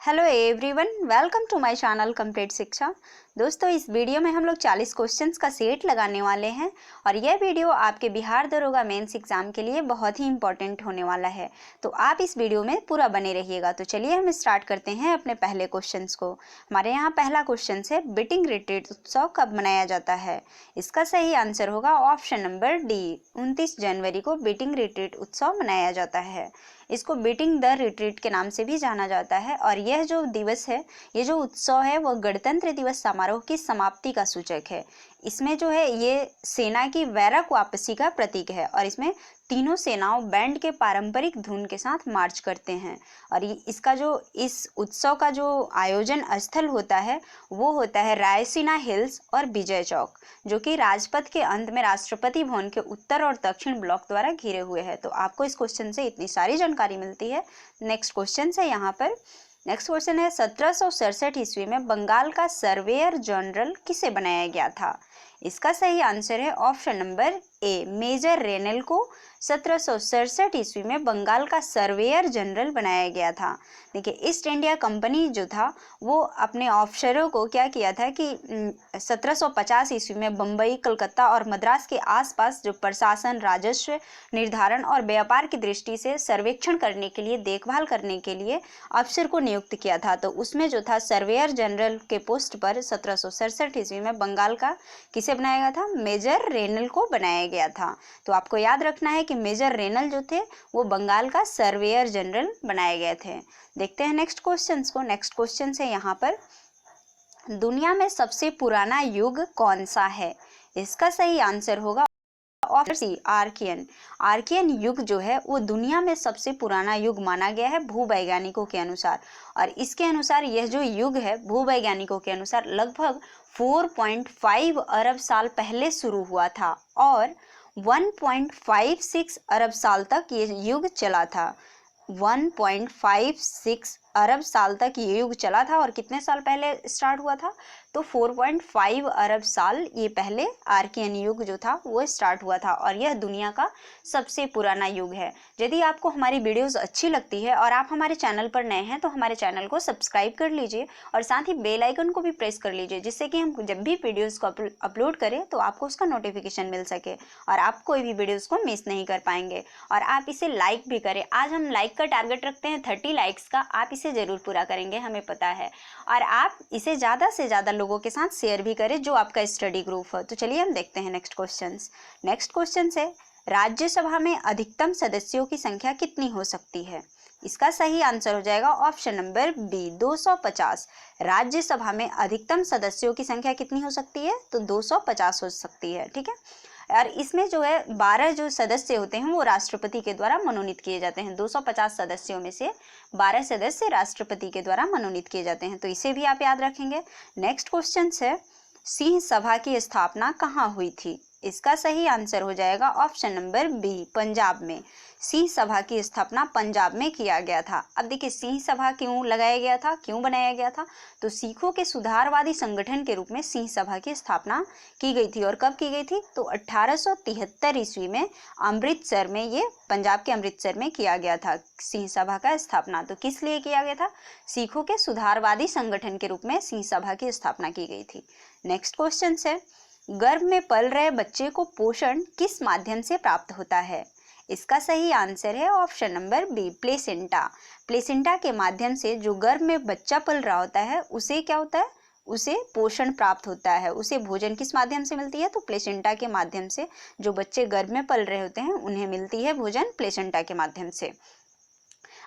Hello everyone, welcome to my channel complete Shiksha. दोस्तों, इस video में हम लोग 40 क्वेश्चंस का सेट लगाने वाले हैं और यह वीडियो आपके बिहार दरोगा मेंस एग्जाम के लिए बहुत ही इंपॉर्टेंट होने वाला है। तो आप इस वीडियो में पूरा बने रहिएगा। तो चलिए हम स्टार्ट करते हैं अपने पहले क्वेश्चंस को। हमारे यहाँ पहला क्वेश्चन है, बीटिंग रिट्रीट उत्सव कब मनाया जाता है? इसका सही आंसर होगा ऑप्शन नंबर डी, 29 जनवरी को बीटिंग रिट्रीट उत्सव मनाया जाता है। इसको बीटिंग द रिट्रीट के नाम से भी जाना जाता है और यह जो दिवस है, ये जो उत्सव है, वह गणतंत्र दिवस समारोह की समाप्ति का सूचक है। इसमें जो है ये सेना की वैरक वापसी का प्रतीक है और इसमें तीनों सेनाओं बैंड के पारंपरिक धुन के साथ मार्च करते हैं। और इसका जो इस उत्सव का जो आयोजन स्थल होता है वो होता है रायसीना हिल्स और विजय चौक, जो कि राजपथ के अंत में राष्ट्रपति भवन के उत्तर और दक्षिण ब्लॉक द्वारा घिरे हुए हैं। तो आपको इस क्वेश्चन से इतनी सारी जानकारी मिलती है। नेक्स्ट क्वेश्चन है यहाँ पर। नेक्स्ट क्वेश्चन है, 1767 ईस्वी में बंगाल का सर्वेयर जनरल किसे बनाया गया था? इसका सही आंसर है option number A, major Rennell को 1767 ईस्वी में बंगाल का सर्वेयर जनरल बनाया गया था। देखिए, ईस्ट इंडिया कंपनी जो था वो अपने ऑफिसरों को क्या किया था कि 1750 ईस्वी में बम्बई, कलकत्ता और मद्रास के आसपास जो प्रशासन, राजस्व निर्धारण और व्यापार की दृष्टि से सर्वेक्षण करने के लिए, देखभाल करने के लिए अफसर को नियुक्त किया था। तो उसमें जो था सर्वेयर जनरल के पोस्ट पर 1767 ईस्वी में बंगाल का किसे बनाया गया था? मेजर रेनल को बनाया गया था। तो आपको याद रखना है कि मेजर रेनल जो थे वो बंगाल का सर्वेयर जनरल बनाए गए थे। देखते हैं नेक्स्ट क्वेश्चन को। नेक्स्ट क्वेश्चन है यहाँ पर, दुनिया में सबसे पुराना युग कौन सा है? इसका सही आंसर होगा ऑप्शन सी, आर्कियन। आर्कियन युग जो है वो दुनिया में सबसे पुराना युग माना गया है भूवैज्ञानिकों के अनुसार। और इसके अनुसार यह जो युग है भूवैज्ञानिकों के अनुसार लगभग 4.5 अरब साल पहले शुरू हुआ था और 1.56 अरब साल तक ये युग चला था। 1.56 अरब साल तक ये युग चला था और कितने साल पहले स्टार्ट हुआ था? तो 4.5 अरब साल ये पहले आर्कियन युग जो था वो स्टार्ट हुआ था और यह दुनिया का सबसे पुराना युग है। यदि आपको हमारी वीडियोस अच्छी लगती है और आप हमारे चैनल पर नए हैं तो हमारे चैनल को सब्सक्राइब कर लीजिए और साथ ही बेल आइकन को भी प्रेस कर लीजिए, जिससे कि हम जब भी वीडियोस को अपलोड करें तो आपको उसका नोटिफिकेशन मिल सके और आप कोई भी वीडियोज़ को मिस नहीं कर पाएंगे। और आप इसे लाइक भी करें। आज हम लाइक का टारगेट रखते हैं 30 लाइक्स का, आप इसे ज़रूर पूरा करेंगे, हमें पता है। और आप इसे ज़्यादा से ज़्यादा लोगों के साथ शेयर भी करें जो आपका स्टडी ग्रुप हो। तो चलिए हम देखते हैं नेक्स्ट क्वेश्चन। नेक्स्ट क्वेश्चन है, राज्यसभा में अधिकतम सदस्यों की संख्या कितनी हो सकती है? इसका सही आंसर हो जाएगा ऑप्शन नंबर बी, 250। राज्यसभा में अधिकतम सदस्यों की संख्या कितनी हो सकती है? तो 250 हो सकती है। ठीक है। और इसमें जो है 12 जो सदस्य होते हैं वो राष्ट्रपति के द्वारा मनोनीत किए जाते हैं। 250 सदस्यों में से 12 सदस्य राष्ट्रपति के द्वारा मनोनीत किए जाते हैं। तो इसे भी आप याद रखेंगे। नेक्स्ट क्वेश्चन है, सिंह सभा की स्थापना कहाँ हुई थी? इसका सही आंसर हो जाएगा ऑप्शन नंबर बी, पंजाब में। सिंह सभा की स्थापना पंजाब में किया गया था। अब देखिए, सिंह सभा क्यों लगाया गया था, क्यों बनाया गया था? तो सिखों के सुधारवादी संगठन के रूप में सिंह सभा की स्थापना की गई थी। और कब की गई थी? तो 1873 ईस्वी में अमृतसर में, ये पंजाब के अमृतसर में किया गया था सिंह सभा का स्थापना। तो किस लिए किया गया था? सिखों के सुधारवादी संगठन के रूप में सिंह सभा की स्थापना की गई थी। नेक्स्ट क्वेश्चन है, गर्भ में पल रहे बच्चे को पोषण किस माध्यम से प्राप्त होता है? इसका सही आंसर है option number B, placenta. Placenta के माध्यम से जो गर्भ में बच्चा पल रहा होता है उसे क्या होता है? उसे पोषण प्राप्त होता है। उसे भोजन किस माध्यम से मिलती है? तो प्लेसेंटा के माध्यम से। जो बच्चे गर्भ में पल रहे होते हैं उन्हें मिलती है भोजन प्लेसेंटा के माध्यम से।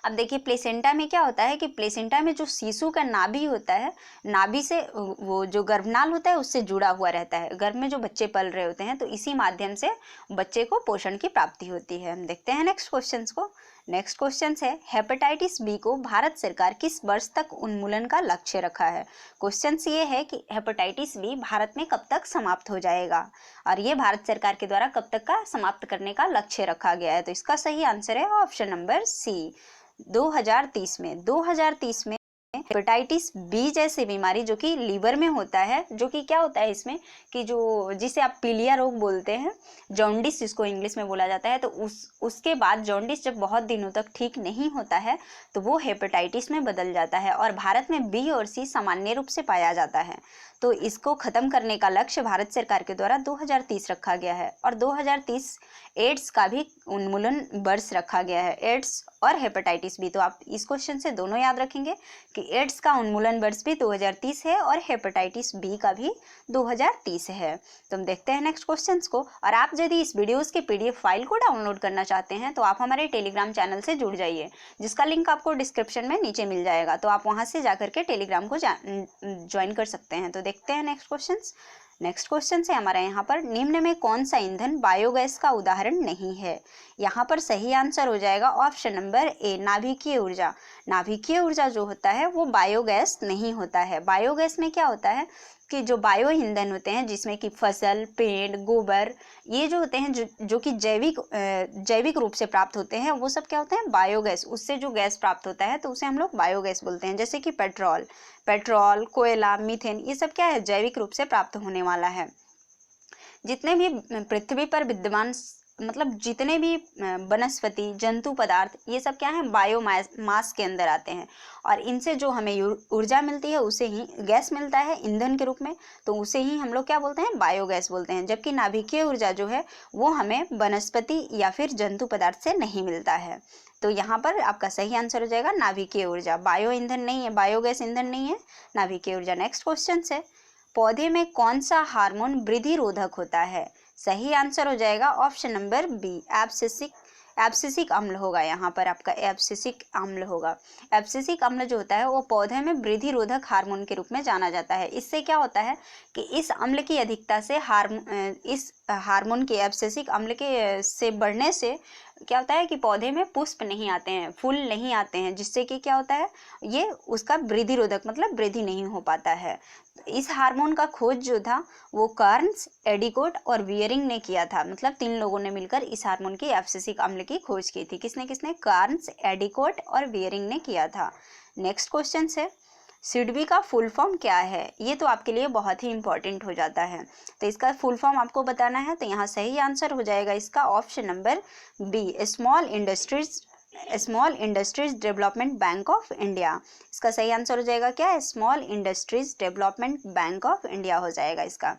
अब देखिए, प्लेसेंटा में क्या होता है कि प्लेसेंटा में जो शिशु का नाभि होता है, नाभि से वो जो गर्भनाल होता है उससे जुड़ा हुआ रहता है। गर्भ में जो बच्चे पल रहे होते हैं तो इसी माध्यम से बच्चे को पोषण की प्राप्ति होती है। हम देखते हैं नेक्स्ट क्वेश्चन को। नेक्स्ट क्वेश्चन है, हेपेटाइटिस बी को भारत सरकार किस वर्ष तक उन्मूलन का लक्ष्य रखा है? क्वेश्चन ये है कि हेपेटाइटिस बी भारत में कब तक समाप्त हो जाएगा और ये भारत सरकार के द्वारा कब तक का समाप्त करने का लक्ष्य रखा गया है? तो इसका सही आंसर है ऑप्शन नंबर सी, 2030 में। 2030 में हेपेटाइटिस बी जैसी बीमारी जो कि लीवर में होता है, जो कि क्या होता है इसमें कि जो जिसे आप पीलिया रोग बोलते हैं, जॉन्डिस जिसको इंग्लिश में बोला जाता है, तो उसके बाद जॉन्डिस जब बहुत दिनों तक ठीक नहीं होता है तो वो हेपेटाइटिस में बदल जाता है। और भारत में बी और सी सामान्य रूप से पाया जाता है। तो इसको खत्म करने का लक्ष्य भारत सरकार के द्वारा 2030 रखा गया है। और 2030 एड्स का भी उन्मूलन वर्ष रखा गया है, एड्स और हेपेटाइटिस बी। तो आप इस क्वेश्चन से दोनों याद रखेंगे कि एड्स का उन्मूलन वर्ष भी 2030 है और हेपेटाइटिस बी का भी 2030 है। तो हम देखते हैं नेक्स्ट क्वेश्चंस को। और आप यदि इस वीडियोस के PDF फाइल को डाउनलोड करना चाहते हैं तो आप हमारे टेलीग्राम चैनल से जुड़ जाइए, जिसका लिंक आपको डिस्क्रिप्शन में नीचे मिल जाएगा। तो आप वहां से जाकर के टेलीग्राम को ज्वाइन कर सकते हैं। तो देखते हैं नेक्स्ट क्वेश्चंस। नेक्स्ट क्वेश्चन है हमारा यहाँ पर, निम्न में कौन सा ईंधन बायोगैस का उदाहरण नहीं है? यहाँ पर सही आंसर हो जाएगा ऑप्शन नंबर ए, नाभिकीय ऊर्जा। नाभिकीय ऊर्जा जो होता है वो बायोगैस नहीं होता है। बायोगैस में क्या होता है कि जो बायो ईंधन होते हैं जिसमें कि फसल, पेड़, गोबर, ये जो होते हैं जो कि जैविक रूप से प्राप्त होते हैं, वो सब क्या होते हैं? बायोगैस। उससे जो गैस प्राप्त होता है तो उसे हम लोग बायोगैस बोलते हैं। जैसे कि पेट्रोल, कोयला, मीथेन, ये सब क्या है? जैविक रूप से प्राप्त होने वाला है। जितने भी पृथ्वी पर विद्यमान मतलब जितने भी वनस्पति, जंतु पदार्थ, ये सब क्या है? बायोमास के अंदर आते हैं। और इनसे जो हमें ऊर्जा मिलती है उसे ही गैस मिलता है ईंधन के रूप में, तो उसे ही हम लोग क्या बोलते हैं? बायोगैस बोलते हैं। जबकि नाभिकीय ऊर्जा जो है वो हमें वनस्पति या फिर जंतु पदार्थ से नहीं मिलता है। तो यहाँ पर आपका सही आंसर हो जाएगा नाभिकीय ऊर्जा। बायो ईंधन नहीं है, बायोगैस ईंधन नहीं है, नाभिकीय ऊर्जा। नेक्स्ट क्वेश्चन है, पौधे में कौन सा हार्मोन वृद्धि रोधक होता है? सही आंसर हो जाएगा ऑप्शन नंबर बी, एब्सिसिक अम्ल होगा। यहाँ पर आपका एब्सिसिक अम्ल होगा। एब्सिसिक अम्ल जो होता है वो पौधे में वृद्धि रोधक हार्मोन के रूप में जाना जाता है। इससे क्या होता है कि इस अम्ल की अधिकता से इस हार्मोन के एब्सिसिक अम्ल के से बढ़ने से क्या होता है कि पौधे में पुष्प नहीं आते हैं, फूल नहीं आते हैं, जिससे कि क्या होता है, ये उसका वृद्धि रोधक मतलब वृद्धि नहीं हो पाता है। इस हार्मोन का खोज जो था वो कार्न्स, एडिकोट और वियरिंग ने किया था। मतलब 3 लोगों ने मिलकर इस हार्मोन की एब्सिसिक अम्ल की खोज की थी। किसने? कार्न्स, एडिकोट और वियरिंग ने किया था। नेक्स्ट क्वेश्चन है, सिडबी का फुल फॉर्म क्या है? ये तो आपके लिए बहुत ही इंपॉर्टेंट हो जाता है, तो इसका फुल फॉर्म आपको बताना है। तो यहाँ सही आंसर हो जाएगा इसका option number B, small industries development bank of India. इसका सही आंसर हो जाएगा क्या? Small industries development bank of India हो जाएगा इसका।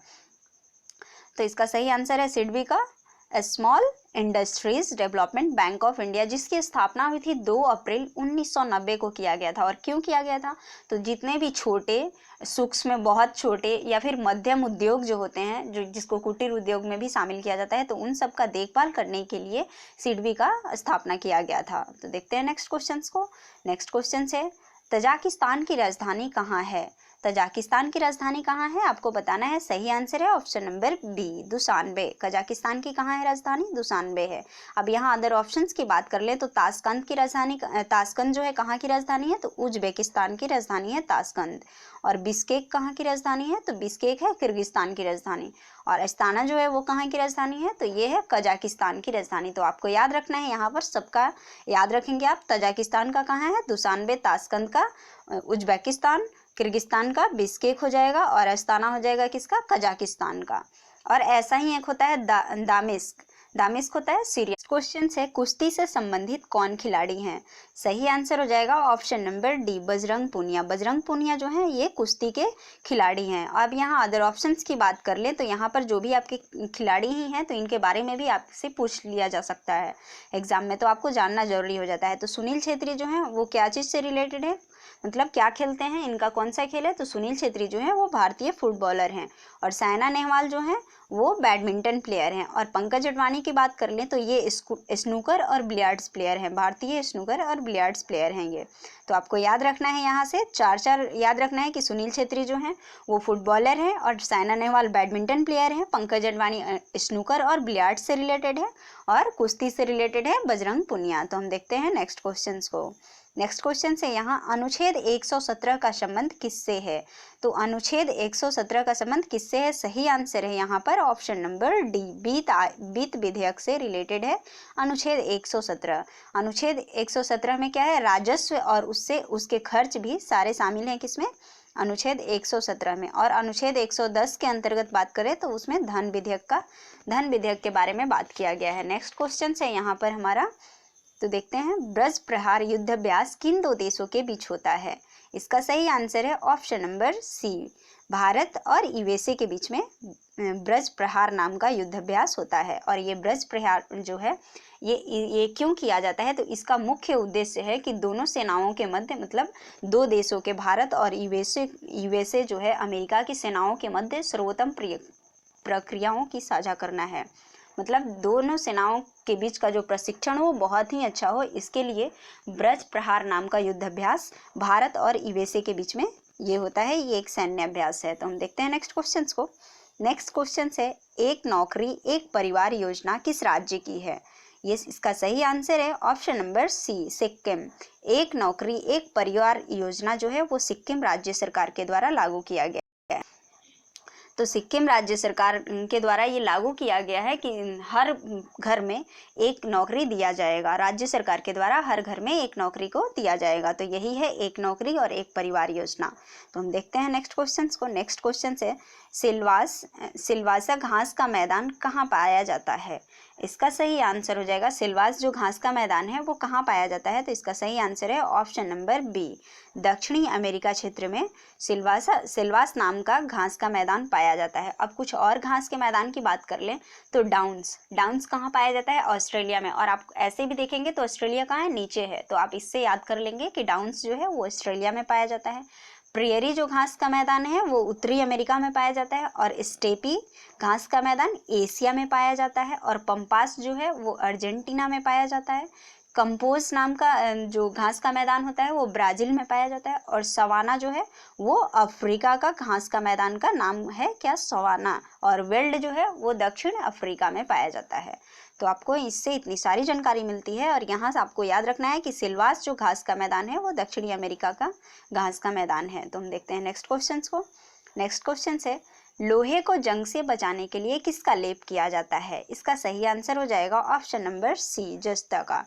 तो इसका सही आंसर है सिडबी का small industries development bank of India, जिसकी स्थापना हुई थी 2 अप्रैल 1990 को किया गया था। और क्यों किया गया था? तो जितने भी छोटे, सूक्ष्म, बहुत छोटे या फिर मध्यम उद्योग जो होते हैं, जो जिसको कुटीर उद्योग में भी शामिल किया जाता है, तो उन सब का देखभाल करने के लिए सिडबी का स्थापना किया गया था। तो देखते हैं नेक्स्ट क्वेश्चन को। नेक्स्ट क्वेश्चन है, तजाकिस्तान की राजधानी कहाँ है? तजाकिस्तान की राजधानी कहाँ है आपको बताना है। सही आंसर है option number B, Dushanbe. Kazakhstan की कहाँ है राजधानी? दुशानबे है। अब यहाँ अदर ऑप्शंस की बात कर ले तो ताशकंद की राजधानी, ताशकंद जो है कहाँ की राजधानी है? तो उज्बेकिस्तान की राजधानी है ताशकंद। और बिश्केक कहाँ की राजधानी है? तो बिश्केक है किर्गिस्तान की राजधानी। और अस्ताना जो है वो कहाँ की राजधानी है? तो ये है कजाकिस्तान की राजधानी। तो आपको याद रखना है, यहाँ पर सबका याद रखेंगे आप। तजाकिस्तान का कहाँ है? दुशानबे, ताशकंद का उज्बेकिस्तान, किर्गिस्तान का बिश्केक हो जाएगा और अस्ताना हो जाएगा किसका? कजाकिस्तान का। और ऐसा ही एक होता है दामिस्क होता है सीरिया। क्वेश्चन है, कुश्ती से संबंधित कौन खिलाड़ी हैं? सही आंसर हो जाएगा option number D, Bajrang Punia. Bajrang Punia जो है ये कुश्ती के खिलाड़ी हैं। अब यहाँ अदर ऑप्शंस की बात कर ले तो यहाँ पर जो भी आपके खिलाड़ी ही हैं तो इनके बारे में भी आपसे पूछ लिया जा सकता है एग्जाम में, तो आपको जानना जरूरी हो जाता है। तो सुनील छेत्री जो है वो क्या चीज़ से रिलेटेड है, मतलब क्या खेलते हैं, इनका कौन सा खेल है? तो सुनील छेत्री जो है वो भारतीय फुटबॉलर हैं। और साइना नेहवाल जो है वो बैडमिंटन प्लेयर हैं। और पंकज अडवाणी की बात कर लें तो ये स्नूकर और बिलियर्ड्स प्लेयर हैं, भारतीय स्नूकर और बिलियर्ड्स प्लेयर हैं ये। तो आपको याद रखना है, यहाँ से चार याद रखना है कि सुनील छेत्री जो हैं वो फुटबॉलर हैं और साइना नेहवाल बैडमिंटन प्लेयर हैं, पंकज अडवाणी स्नूकर और बिलियर्ड्स से रिलेटेड है और कुश्ती से रिलेटेड है बजरंग पूनिया। तो हम देखते हैं नेक्स्ट क्वेश्चन को। नेक्स्ट क्वेश्चन से यहाँ अनुच्छेद 117 का संबंध किससे है? तो अनुच्छेद 117 का संबंध किससे है? सही आंसर है यहाँ पर ऑप्शन नंबर डी, वित्त विधेयक से रिलेटेड है अनुच्छेद 117। अनुच्छेद 117 में क्या है? राजस्व और उससे उसके खर्च भी सारे शामिल हैं किसमें? अनुच्छेद 117 में। और अनुच्छेद 110 के अंतर्गत बात करें तो उसमें धन विधेयक के बारे में बात किया गया है। नेक्स्ट क्वेश्चन है यहाँ पर हमारा, तो देखते हैं, ब्रज प्रहार युद्धाभ्यास किन दो देशों के बीच होता है? इसका सही आंसर है ऑप्शन नंबर सी, भारत और यूएसए के बीच में ब्रज प्रहार नाम का युद्धाभ्यास होता है। और ये ब्रज प्रहार जो है ये क्यों किया जाता है? तो इसका मुख्य उद्देश्य है कि दोनों सेनाओं के मध्य, मतलब दो देशों के, भारत और यूएसए जो है अमेरिका की सेनाओं के मध्य सर्वोत्तम प्रक्रियाओं की साझा करना है। मतलब दोनों सेनाओं के बीच का जो प्रशिक्षण हो बहुत ही अच्छा हो, इसके लिए ब्रज प्रहार नाम का युद्धाभ्यास भारत और यूएसए के बीच में ये होता है। ये एक सैन्य अभ्यास है। तो हम देखते हैं नेक्स्ट क्वेश्चन को। नेक्स्ट क्वेश्चन है, एक नौकरी एक परिवार योजना किस राज्य की है? ये इसका सही आंसर है ऑप्शन नंबर सी, सिक्किम। एक नौकरी एक परिवार योजना जो है वो सिक्किम राज्य सरकार के द्वारा लागू किया गया। तो सिक्किम राज्य सरकार के द्वारा ये लागू किया गया है कि हर घर में एक नौकरी दिया जाएगा। राज्य सरकार के द्वारा हर घर में एक नौकरी को दिया जाएगा। तो यही है एक नौकरी और एक परिवार योजना। तो हम देखते हैं नेक्स्ट क्वेश्चन को। नेक्स्ट क्वेश्चन है, सिलवासा घास का मैदान कहाँ पाया जाता है? इसका सही आंसर हो जाएगा, सिलवास जो घास का मैदान है वो कहाँ पाया जाता है? तो इसका सही आंसर है ऑप्शन नंबर बी, दक्षिणी अमेरिका क्षेत्र में सिलवास नाम का घास का मैदान पाया जाता है। अब कुछ और घास के मैदान की बात कर लें तो डाउन्स कहाँ पाया जाता है? ऑस्ट्रेलिया में। और आप ऐसे भी देखेंगे तो ऑस्ट्रेलिया कहाँ है? नीचे है। तो आप इससे याद कर लेंगे कि डाउन्स जो है वो ऑस्ट्रेलिया में पाया जाता है। प्रियरी जो घास का मैदान है वो उत्तरी अमेरिका में पाया जाता है। और स्टेपी घास का मैदान एशिया में पाया जाता है। और पंपास जो है वो अर्जेंटीना में पाया जाता है। कंपोज नाम का जो घास का मैदान होता है वो ब्राज़ील में पाया जाता है। और सवाना जो है वो अफ्रीका का घास का मैदान का नाम है क्या? सवाना। और वेल्ड जो है वो दक्षिण अफ्रीका में पाया जाता है। तो आपको इससे इतनी सारी जानकारी मिलती है। और यहाँ से आपको याद रखना है कि सिलवास जो घास का मैदान है वो दक्षिणी अमेरिका का घास का मैदान है। तो हम देखते हैं नेक्स्ट क्वेश्चन को। नेक्स्ट क्वेश्चन है, लोहे को जंग से बचाने के लिए किसका लेप किया जाता है? इसका सही आंसर हो जाएगा ऑप्शन नंबर सी, जस्ता का।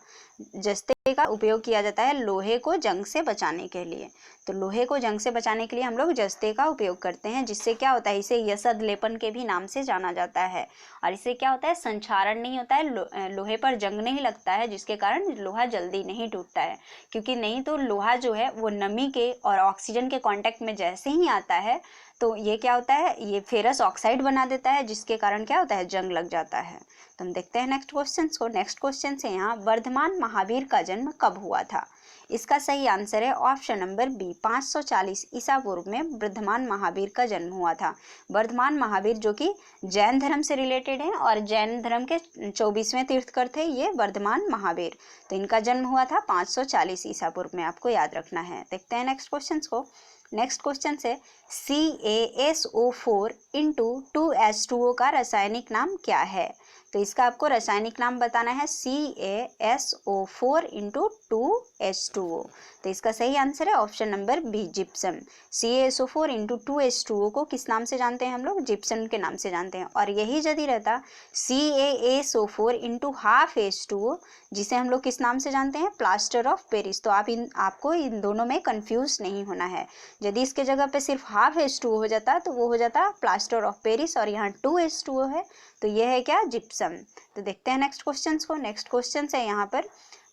जस्ते का उपयोग किया जाता है लोहे को जंग से बचाने के लिए। तो लोहे को जंग से बचाने के लिए हम लोग जस्ते का उपयोग करते हैं, जिससे क्या होता है, इसे यसद लेपन के भी नाम से जाना जाता है। और इससे क्या होता है, संक्षारण नहीं होता है, लोहे पर जंग नहीं लगता है, जिसके कारण लोहा जल्दी नहीं टूटता है। क्योंकि नहीं तो लोहा जो है वो नमी के और ऑक्सीजन के कांटेक्ट में जैसे ही आता है तो ये क्या होता है, ये फेरस ऑक्साइड बना देता है, जिसके कारण क्या होता है, जंग लग जाता है। तो हम देखते हैं नेक्स्ट क्वेश्चन को। नेक्स्ट क्वेश्चन से यहाँ, वर्धमान महावीर का जन्म कब हुआ था? इसका सही आंसर है ऑप्शन नंबर बी, 540 ईसा पूर्व में वर्धमान महावीर का जन्म हुआ था। वर्धमान महावीर जो कि जैन धर्म से रिलेटेड है और जैन धर्म के 24वें तीर्थकर थे ये वर्धमान महावीर। तो इनका जन्म हुआ था 540 ईसा पूर्व में, आपको याद रखना है। देखते हैं नेक्स्ट क्वेश्चन को। नेक्स्ट क्वेश्चन से CaSO4 इंटू 2H2O का रासायनिक नाम क्या है? तो इसका आपको रासायनिक नाम बताना है CaSO4 इंटू 2H2O। तो इसका सही आंसर है option number B, gypsum. CaSO4 into 2H2O को किस नाम से जानते हैं हम लोग? जिप्सम के नाम से जानते हैं। और यही यदि रहता CaSO4 इंटू हाफ H2O, जिसे हम लोग किस नाम से जानते हैं? Plaster of Paris. तो आपको इन दोनों में कंफ्यूज नहीं होना है। यदि इसके जगह पे सिर्फ हाफ H2O हो जाता तो वो हो जाता प्लास्टर ऑफ पेरिस, और यहाँ 2H2O है तो ये है क्या? जिप्सम। तो देखते हैं नेक्स्ट क्वेश्चन को। नेक्स्ट क्वेश्चन है यहाँ पर,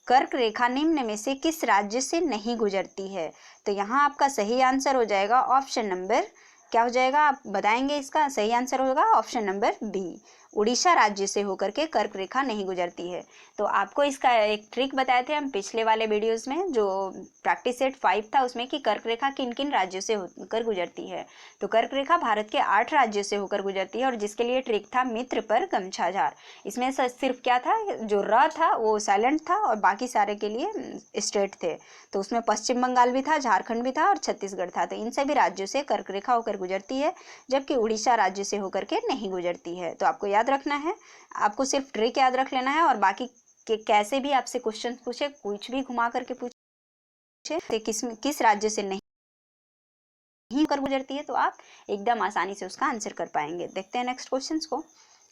कर्क रेखा निम्न में से किस राज्य से नहीं गुजरती है? तो यहाँ आपका सही आंसर हो जाएगा ऑप्शन नंबर, क्या हो जाएगा आप बताएंगे? इसका सही आंसर होगा ऑप्शन नंबर बी, उड़ीसा राज्य से होकर के कर्क रेखा नहीं गुजरती है। तो आपको इसका एक ट्रिक बताए थे हम पिछले वाले वीडियोस में, जो प्रैक्टिस सेट 5 था उसमें, कि कर्क रेखा किन किन राज्यों से होकर गुजरती है। तो कर्क रेखा भारत के 8 राज्यों से होकर गुजरती है, और जिसके लिए ट्रिक था मित्र पर गमछा झार। इसमें सिर्फ क्या था, जो र था वो साइलेंट था और बाकी सारे के लिए स्टेट थे। तो उसमें पश्चिम बंगाल भी था, झारखंड भी था और छत्तीसगढ़ था। तो इन सभी राज्यों से कर्क रेखा होकर गुजरती है, जबकि उड़ीसा राज्य से होकर के नहीं गुजरती है। तो आपको याद रखना है, आपको सिर्फ ट्रिक याद रख लेना है, और बाकी कैसे भी आपसे क्वेश्चन पूछे, कुछ भी घुमा करके पूछे से किस राज्य से नहीं होकर गुजरती है, तो आप एकदम आसानी से उसका आंसर कर पाएंगे। देखते हैं नेक्स्ट क्वेश्चन को।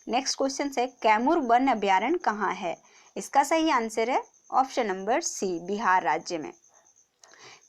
नेक्स्ट क्वेश्चन है कैमूर वन अभ्यारण्य कहाँ है? इसका सही आंसर है ऑप्शन नंबर सी, बिहार राज्य में।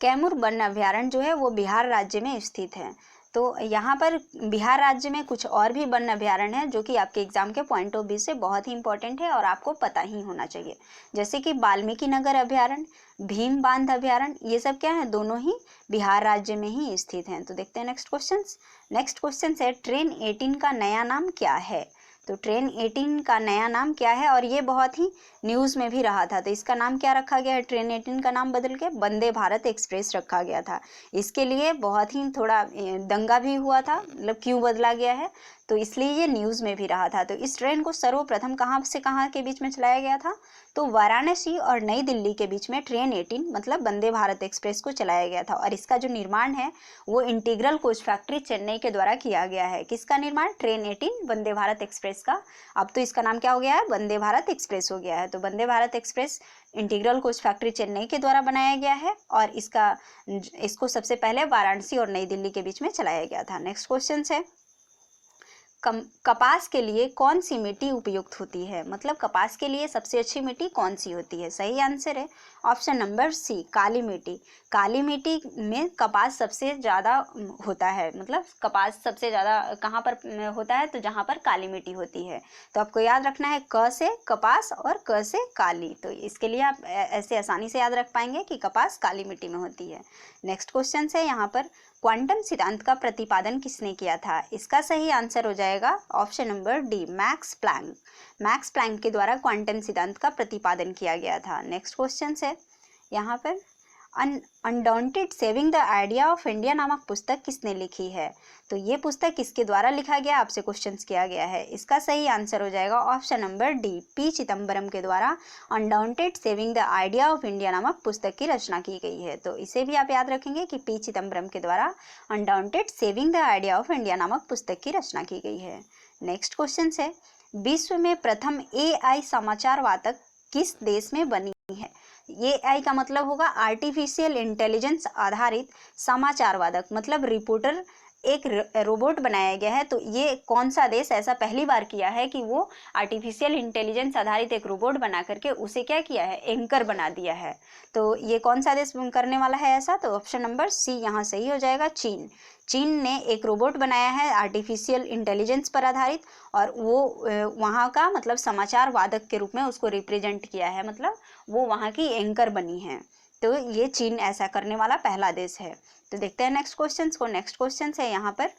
कैमूर वन अभ्यारण्य जो है वो बिहार राज्य में स्थित है। तो यहाँ पर बिहार राज्य में कुछ और भी वन अभ्यारण्य है जो कि आपके एग्जाम के पॉइंट ऑफ व्यू से बहुत ही इंपॉर्टेंट है और आपको पता ही होना चाहिए, जैसे कि वाल्मीकि नगर अभ्यारण्य, भीम बांध अभ्यारण्य, ये सब क्या है, दोनों ही बिहार राज्य में ही स्थित हैं। तो देखते हैं नेक्स्ट क्वेश्चन। नेक्स्ट क्वेश्चन है ट्रेन 18 का नया नाम क्या है? तो ट्रेन 18 का नया नाम क्या है? और ये बहुत ही न्यूज़ में भी रहा था। तो इसका नाम क्या रखा गया है? ट्रेन 18 का नाम बदल के वंदे भारत एक्सप्रेस रखा गया था। इसके लिए बहुत ही थोड़ा दंगा भी हुआ था, मतलब क्यों बदला गया है, तो इसलिए ये न्यूज़ में भी रहा था। तो इस ट्रेन को सर्वप्रथम कहाँ से कहाँ के बीच में चलाया गया था? तो वाराणसी और नई दिल्ली के बीच में ट्रेन 18 मतलब वंदे भारत एक्सप्रेस को चलाया गया था। और इसका जो निर्माण है वो इंटीग्रल कोच फैक्ट्री चेन्नई के द्वारा किया गया है। किसका निर्माण? ट्रेन 18 वंदे भारत एक्सप्रेस का। अब तो इसका नाम क्या हो गया है? वंदे भारत एक्सप्रेस हो गया है। तो Vande Bharat express integral coach factory Chennai के द्वारा बनाया गया है और इसको सबसे पहले वाराणसी और नई दिल्ली के बीच में चलाया गया था। नेक्स्ट क्वेश्चन है कपास के लिए कौन सी मिट्टी उपयुक्त होती है? मतलब कपास के लिए सबसे अच्छी मिट्टी कौन सी होती है? सही आंसर है ऑप्शन नंबर सी, काली मिट्टी। काली मिट्टी में कपास सबसे ज़्यादा होता है, मतलब कपास सबसे ज़्यादा कहाँ पर होता है? तो जहाँ पर काली मिट्टी होती है। तो आपको याद रखना है क से कपास और क से काली। तो इसके लिए आप ऐसे आसानी से याद रख पाएंगे कि कपास काली मिट्टी में होती है। नेक्स्ट क्वेश्चन है यहाँ पर क्वांटम सिद्धांत का प्रतिपादन किसने किया था? इसका सही आंसर हो जाएगा option number D, Max Planck. Max Planck के द्वारा क्वांटम सिद्धांत का प्रतिपादन किया गया था। नेक्स्ट क्वेश्चन है यहाँ पर undaunted saving the idea of India नामक पुस्तक किसने लिखी है? तो ये पुस्तक किसके द्वारा लिखा गया, आपसे क्वेश्चन किया गया है। इसका सही आंसर हो जाएगा option number D, P Chidambaram के द्वारा undaunted saving the idea of India नामक पुस्तक की रचना की गई है। तो इसे भी आप याद रखेंगे कि पी चिदम्बरम के द्वारा undaunted saving the idea of India नामक पुस्तक की रचना की गई है। नेक्स्ट क्वेश्चन है विश्व में प्रथम AI समाचार वार्ता किस देश में बनी है? ये AI का मतलब होगा आर्टिफिशियल इंटेलिजेंस आधारित समाचार वादक, मतलब रिपोर्टर एक रोबोट बनाया गया है। तो ये कौन सा देश ऐसा पहली बार किया है कि वो आर्टिफिशियल इंटेलिजेंस आधारित एक रोबोट बना करके उसे क्या किया है? एंकर बना दिया है। तो ये कौन सा देश करने वाला है ऐसा? तो ऑप्शन नंबर सी यहाँ सही हो जाएगा, चीन। चीन ने एक रोबोट बनाया है आर्टिफिशियल इंटेलिजेंस पर आधारित और वो वहाँ का मतलब समाचार वादक के रूप में उसको रिप्रेजेंट किया है, मतलब वो वहाँ की एंकर बनी है। तो ये चीन ऐसा करने वाला पहला देश है। तो देखते हैं नेक्स्ट क्वेश्चन को। नेक्स्ट क्वेश्चन है यहाँ पर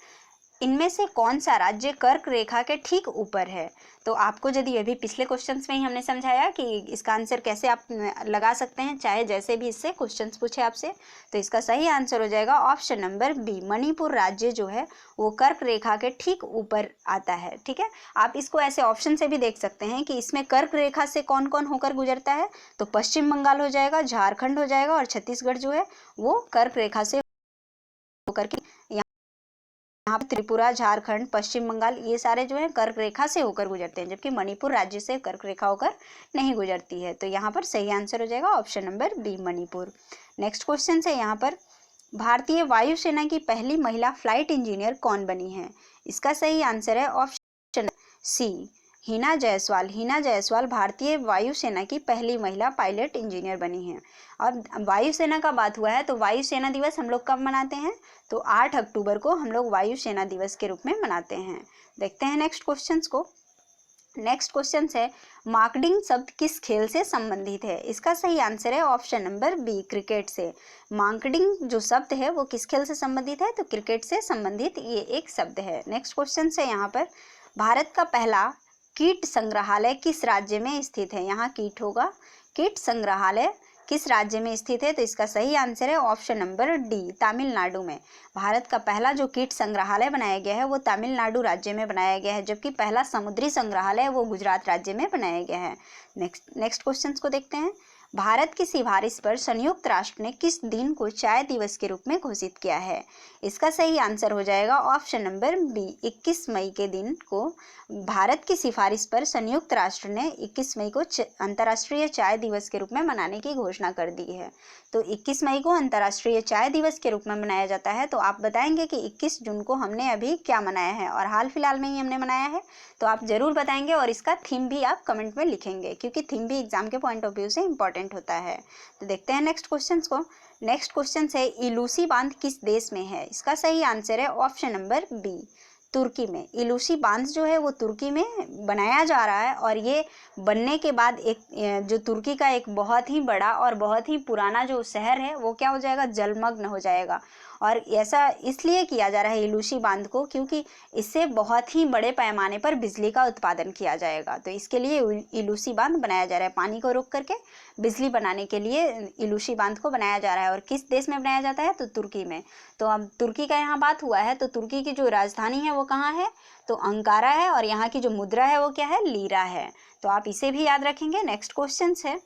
इनमें से कौन सा राज्य कर्क रेखा के ठीक ऊपर है? तो आपको यदि अभी पिछले क्वेश्चंस में ही हमने समझाया कि इसका आंसर कैसे आप लगा सकते हैं, चाहे जैसे भी इससे क्वेश्चंस पूछे आपसे। तो इसका सही आंसर हो जाएगा ऑप्शन नंबर बी, मणिपुर राज्य जो है वो कर्क रेखा के ठीक ऊपर आता है। ठीक है, आप इसको ऐसे ऑप्शन से भी देख सकते हैं कि इसमें कर्क रेखा से कौन कौन होकर गुजरता है। तो पश्चिम बंगाल हो जाएगा, झारखंड हो जाएगा और छत्तीसगढ़ जो है वो कर्क रेखा से होकर के यहाँ पर त्रिपुरा, झारखंड, पश्चिम बंगाल ये सारे जो है कर्क रेखा से होकर गुजरते हैं, जबकि मणिपुर राज्य से कर्क रेखा होकर नहीं गुजरती है। तो यहाँ पर सही आंसर हो जाएगा option number B, Manipur. Next question है यहाँ पर भारतीय वायुसेना की पहली महिला फ्लाइट इंजीनियर कौन बनी है? इसका सही आंसर है ऑप्शन सी, हिना जायसवाल। हिना जायसवाल भारतीय वायुसेना की पहली महिला पायलट इंजीनियर बनी है। और वायुसेना का बात हुआ है तो वायुसेना दिवस हम लोग कब मनाते हैं? तो 8 अक्टूबर को हम लोग वायुसेना दिवस के रूप में मनाते हैं। देखते हैं नेक्स्ट क्वेश्चन को। नेक्स्ट क्वेश्चन है मार्केटिंग शब्द किस खेल से संबंधित है? इसका सही आंसर है ऑप्शन नंबर बी, क्रिकेट से। मार्केटिंग जो शब्द है वो किस खेल से संबंधित है? तो क्रिकेट से संबंधित ये एक शब्द है। नेक्स्ट क्वेश्चन है यहाँ पर भारत का पहला कीट संग्रहालय किस राज्य में स्थित है? यहाँ कीट होगा, कीट संग्रहालय किस राज्य में स्थित है? तो इसका सही आंसर है ऑप्शन नंबर डी, तमिलनाडु में। भारत का पहला जो कीट संग्रहालय बनाया गया है वो तमिलनाडु राज्य में बनाया गया है, जबकि पहला समुद्री संग्रहालय वो गुजरात राज्य में बनाया गया है। नेक्स्ट क्वेश्चन को देखते हैं। भारत की सिफारिश पर संयुक्त राष्ट्र ने किस दिन को चाय दिवस के रूप में घोषित किया है? इसका सही आंसर हो जाएगा ऑप्शन नंबर बी, 21 मई के दिन को भारत की सिफारिश पर संयुक्त राष्ट्र ने 21 मई को अंतर्राष्ट्रीय चाय दिवस के रूप में मनाने की घोषणा कर दी है। तो 21 मई को अंतर्राष्ट्रीय चाय दिवस के रूप में मनाया जाता है। तो आप बताएंगे कि 21 जून को हमने अभी क्या मनाया है और हाल फिलहाल में ही हमने मनाया है, तो आप जरूर बताएंगे और इसका थीम भी आप कमेंट में लिखेंगे, क्योंकि थीम भी एग्जाम के पॉइंट ऑफ व्यू से इंपॉर्टेंट होता है। तो देखते हैं नेक्स्ट क्वेश्चन को। नेक्स्ट क्वेश्चन है, इलूसी बांध किस देश में है? इसका सही आंसर है ऑप्शन नंबर बी, तुर्की में। इलूसी बांध जो है वो तुर्की में बनाया जा रहा है और ये बनने के बाद एक जो तुर्की का एक बहुत ही बड़ा और बहुत ही पुराना जो शहर है वो क्या हो जाएगा, जलमग्न हो जाएगा। और ऐसा इसलिए किया जा रहा है इलूसी बांध को क्योंकि इससे बहुत ही बड़े पैमाने पर बिजली का उत्पादन किया जाएगा। तो इसके लिए इलूसी बांध बनाया जा रहा है, पानी को रोक करके बिजली बनाने के लिए इलूसी बांध को बनाया जा रहा है। और किस देश में बनाया जाता है? तो तुर्की में। तो अब तुर्की का यहाँ बात हुआ है, तो तुर्की की जो राजधानी है वो कहाँ है? तो अंकारा है और यहाँ की जो मुद्रा है वो क्या है? लीरा है। तो आप इसे भी याद रखेंगे। नेक्स्ट क्वेश्चन है,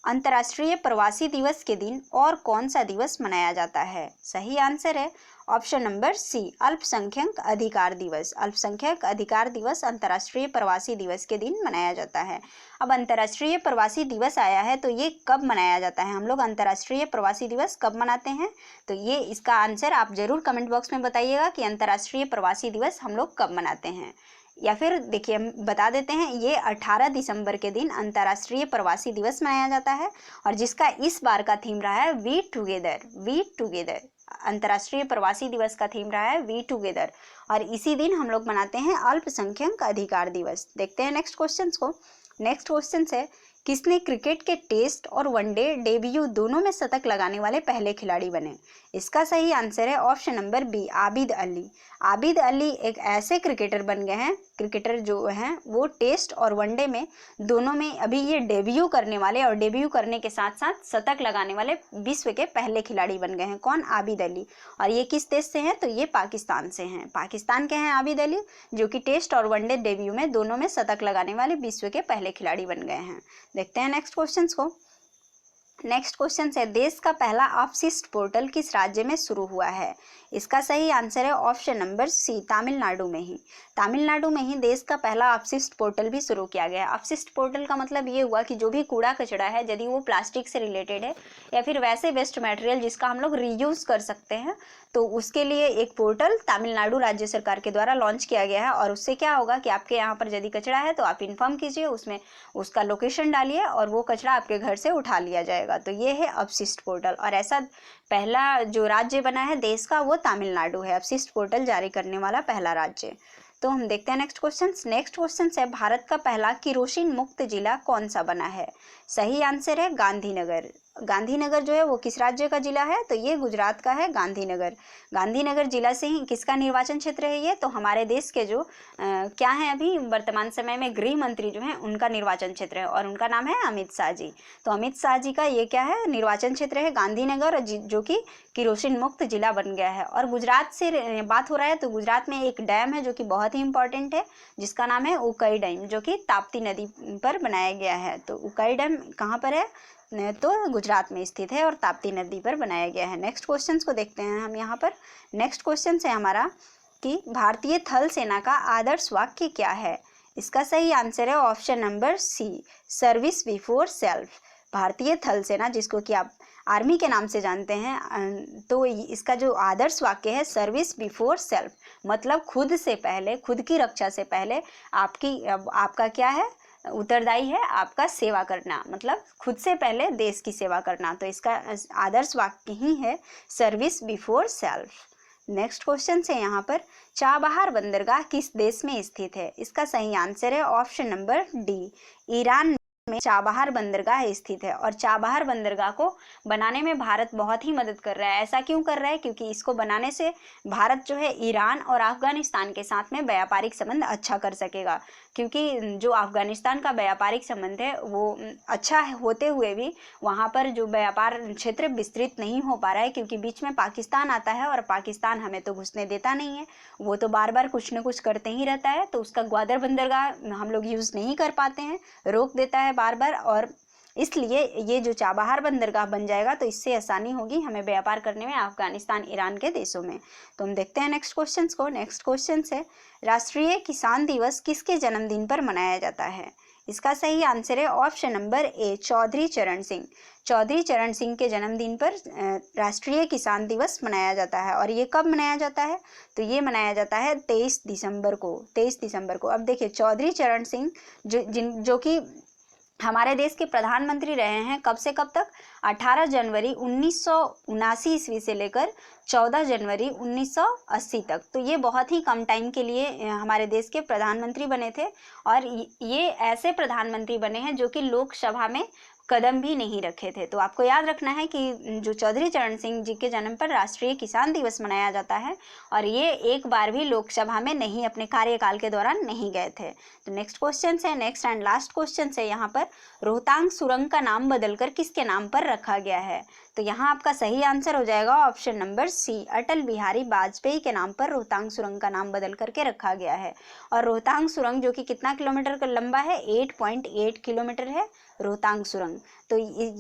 अंतर्राष्ट्रीय प्रवासी दिवस के दिन और कौन सा दिवस मनाया जाता है? सही आंसर है ऑप्शन नंबर सी, अल्पसंख्यक अधिकार दिवस। अल्पसंख्यक अधिकार दिवस अंतर्राष्ट्रीय प्रवासी दिवस के दिन मनाया जाता है। अब अंतर्राष्ट्रीय प्रवासी दिवस आया है तो ये कब मनाया जाता है? हम लोग अंतर्राष्ट्रीय प्रवासी दिवस कब मनाते हैं? तो ये इसका आंसर आप जरूर कमेंट बॉक्स में बताइएगा कि अंतर्राष्ट्रीय प्रवासी दिवस हम लोग कब मनाते हैं। या फिर देखिए हम बता देते हैं, ये 18 दिसंबर के दिन अंतर्राष्ट्रीय प्रवासी दिवस मनाया जाता है और जिसका इस बार का थीम रहा है वी टुगेदर। वी टुगेदर अंतर्राष्ट्रीय प्रवासी दिवस का थीम रहा है वी टुगेदर और इसी दिन हम लोग मनाते हैं अल्पसंख्यक अधिकार दिवस। देखते हैं नेक्स्ट क्वेश्चन को। नेक्स्ट क्वेश्चन है, किसने क्रिकेट के टेस्ट और वनडे डेब्यू दोनों में शतक लगाने वाले पहले खिलाड़ी बने? इसका सही आंसर है option number B, Abid Ali. Abid Ali एक ऐसे क्रिकेटर बन गए हैं, क्रिकेटर जो हैं वो टेस्ट और वनडे में दोनों में अभी ये डेब्यू करने वाले और डेब्यू करने के साथ साथ शतक लगाने वाले विश्व के पहले खिलाड़ी बन गए हैं। कौन? आबिद अली। और ये किस देश से हैं? तो ये पाकिस्तान से हैं। पाकिस्तान के हैं आबिद अली, जो कि टेस्ट और वनडे डेब्यू में दोनों में शतक लगाने वाले विश्व के पहले खिलाड़ी बन गए हैं। देखते हैं नेक्स्ट क्वेश्चन को। नेक्स्ट क्वेश्चन है, देश का पहला अपशिष्ट पोर्टल किस राज्य में शुरू हुआ है? इसका सही आंसर है ऑप्शन नंबर सी, तमिलनाडु में ही। तमिलनाडु में ही देश का पहला अपशिष्ट पोर्टल भी शुरू किया गया है। अपशिष्ट पोर्टल का मतलब ये हुआ कि जो भी कूड़ा कचरा है, यदि वो प्लास्टिक से रिलेटेड है या फिर वैसे वेस्ट मटेरियल जिसका हम लोग रीयूज कर सकते हैं, तो उसके लिए एक पोर्टल तमिलनाडु राज्य सरकार के द्वारा लॉन्च किया गया है। और उससे क्या होगा कि आपके यहाँ पर यदि कचरा है तो आप इन्फॉर्म कीजिए, उसमें उसका लोकेशन डालिए और वो कचरा आपके घर से उठा लिया जाएगा। तो ये है अपशिष्ट पोर्टल और ऐसा पहला जो राज्य बना है देश का वो तमिलनाडु है, अपशिष्ट पोर्टल जारी करने वाला पहला राज्य। तो हम देखते हैं नेक्स्ट क्वेश्चन। नेक्स्ट क्वेश्चन है, भारत का पहला केरोसिन मुक्त जिला कौन सा बना है? सही आंसर है गांधीनगर। गांधीनगर जो है वो किस राज्य का जिला है? तो ये गुजरात का है गांधीनगर। गांधीनगर जिला से ही किसका निर्वाचन क्षेत्र है ये? तो हमारे देश के जो क्या है अभी वर्तमान समय में गृह मंत्री जो हैं उनका निर्वाचन क्षेत्र है और उनका नाम है अमित शाह जी। तो अमित शाह जी का ये क्या है? निर्वाचन क्षेत्र है गांधीनगर, जो कि केरोसिन मुक्त जिला बन गया है। और गुजरात से बात हो रहा है तो गुजरात में एक डैम है जो कि बहुत ही इंपॉर्टेंट है, जिसका नाम है उकाई डैम, जो कि ताप्ती नदी पर बनाया गया है। तो उकाई डैम कहाँ पर है? तो गुजरात में स्थित है और ताप्ती नदी पर बनाया गया है। नेक्स्ट क्वेश्चन को देखते हैं हम यहाँ पर। नेक्स्ट क्वेश्चन है हमारा कि भारतीय थल सेना का आदर्श वाक्य क्या है? इसका सही आंसर है option number C, service before self. भारतीय थल सेना, जिसको कि आप आर्मी के नाम से जानते हैं, तो इसका जो आदर्श वाक्य है सर्विस बिफोर सेल्फ, मतलब खुद से पहले, खुद की रक्षा से पहले आपका क्या है? उत्तरदायी है आपका सेवा करना, मतलब खुद से पहले देश की सेवा करना। तो इसका आदर्श वाक्य ही है service before self. Next question है यहाँ पर, चाबहार बंदरगाह किस देश में स्थित है? इसका सही आंसर है ऑप्शन नंबर डी, ईरान में चाबहार बंदरगाह स्थित है। और चाबहार बंदरगाह को बनाने में भारत बहुत ही मदद कर रहा है। ऐसा क्यों कर रहा है? क्योंकि इसको बनाने से भारत जो है ईरान और अफगानिस्तान के साथ में व्यापारिक संबंध अच्छा कर सकेगा, क्योंकि जो अफगानिस्तान का व्यापारिक संबंध है वो अच्छा होते हुए भी वहाँ पर जो व्यापार क्षेत्र विस्तृत नहीं हो पा रहा है, क्योंकि बीच में पाकिस्तान आता है और पाकिस्तान हमें तो घुसने देता नहीं है, वो तो बार बार कुछ न कुछ करते ही रहता है। तो उसका ग्वादर बंदरगाह हम लोग यूज़ नहीं कर पाते हैं, रोक देता है बार बार। और इसलिए ये जो चाबहार बंदरगाह बन जाएगा तो इससे आसानी होगी हमें व्यापार करने में अफगानिस्तान, ईरान के देशों में। तो हम देखते हैं नेक्स्ट क्वेश्चन को। नेक्स्ट क्वेश्चन है, राष्ट्रीय किसान दिवस किसके जन्मदिन पर मनाया जाता है? इसका सही आंसर है ऑप्शन नंबर ए, चौधरी चरण सिंह। चौधरी चरण सिंह के जन्मदिन पर राष्ट्रीय किसान दिवस मनाया जाता है। और ये कब मनाया जाता है? तो ये मनाया जाता है 23 दिसंबर को। 23 दिसंबर को। अब देखिए, चौधरी चरण सिंह जो कि हमारे देश के प्रधानमंत्री रहे हैं कब से कब तक? 18 जनवरी 1979 ईस्वी से लेकर 14 जनवरी 1980 तक। तो ये बहुत ही कम टाइम के लिए हमारे देश के प्रधानमंत्री बने थे। और ये ऐसे प्रधानमंत्री बने हैं जो कि लोकसभा में कदम भी नहीं रखे थे। तो आपको याद रखना है कि जो चौधरी चरण सिंह जी के जन्म पर राष्ट्रीय किसान दिवस मनाया जाता है और ये एक बार भी लोकसभा में नहीं, अपने कार्यकाल के दौरान नहीं गए थे। तो नेक्स्ट क्वेश्चन है, नेक्स्ट एंड लास्ट क्वेश्चन है यहाँ पर, रोहतांग सुरंग का नाम बदलकर किसके नाम पर रखा गया है? तो यहाँ आपका सही आंसर हो जाएगा ऑप्शन नंबर सी, अटल बिहारी वाजपेयी के नाम पर रोहतांग सुरंग का नाम बदल करके रखा गया है। और रोहतांग सुरंग जो कि कितना किलोमीटर का लंबा है? 8.8 किलोमीटर है रोहतांग सुरंग। तो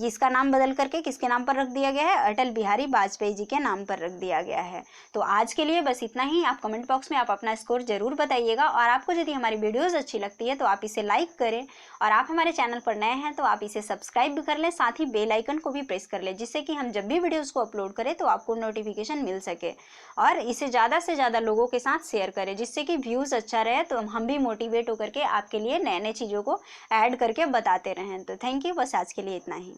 इसका नाम बदल करके किसके नाम पर रख दिया गया है? अटल बिहारी वाजपेयी जी के नाम पर रख दिया गया है। तो आज के लिए बस इतना ही। आप कमेंट बॉक्स में आप अपना स्कोर जरूर बताइएगा। और आपको यदि हमारी वीडियोस अच्छी लगती है तो आप इसे लाइक करें, और आप हमारे चैनल पर नए हैं तो आप इसे सब्सक्राइब भी कर लें, साथ ही बेल आइकन को भी प्रेस कर लें, जिससे कि हम जब भी वीडियोस को अपलोड करें तो आपको नोटिफिकेशन मिल सके। और इसे ज़्यादा से ज़्यादा लोगों के साथ शेयर करें, जिससे कि व्यूज़ अच्छा रहे, तो हम भी मोटिवेट होकर के आपके लिए नए नए चीज़ों को ऐड करके बताते रहें। तो थैंक यू, बस आज के लिए इतना ही।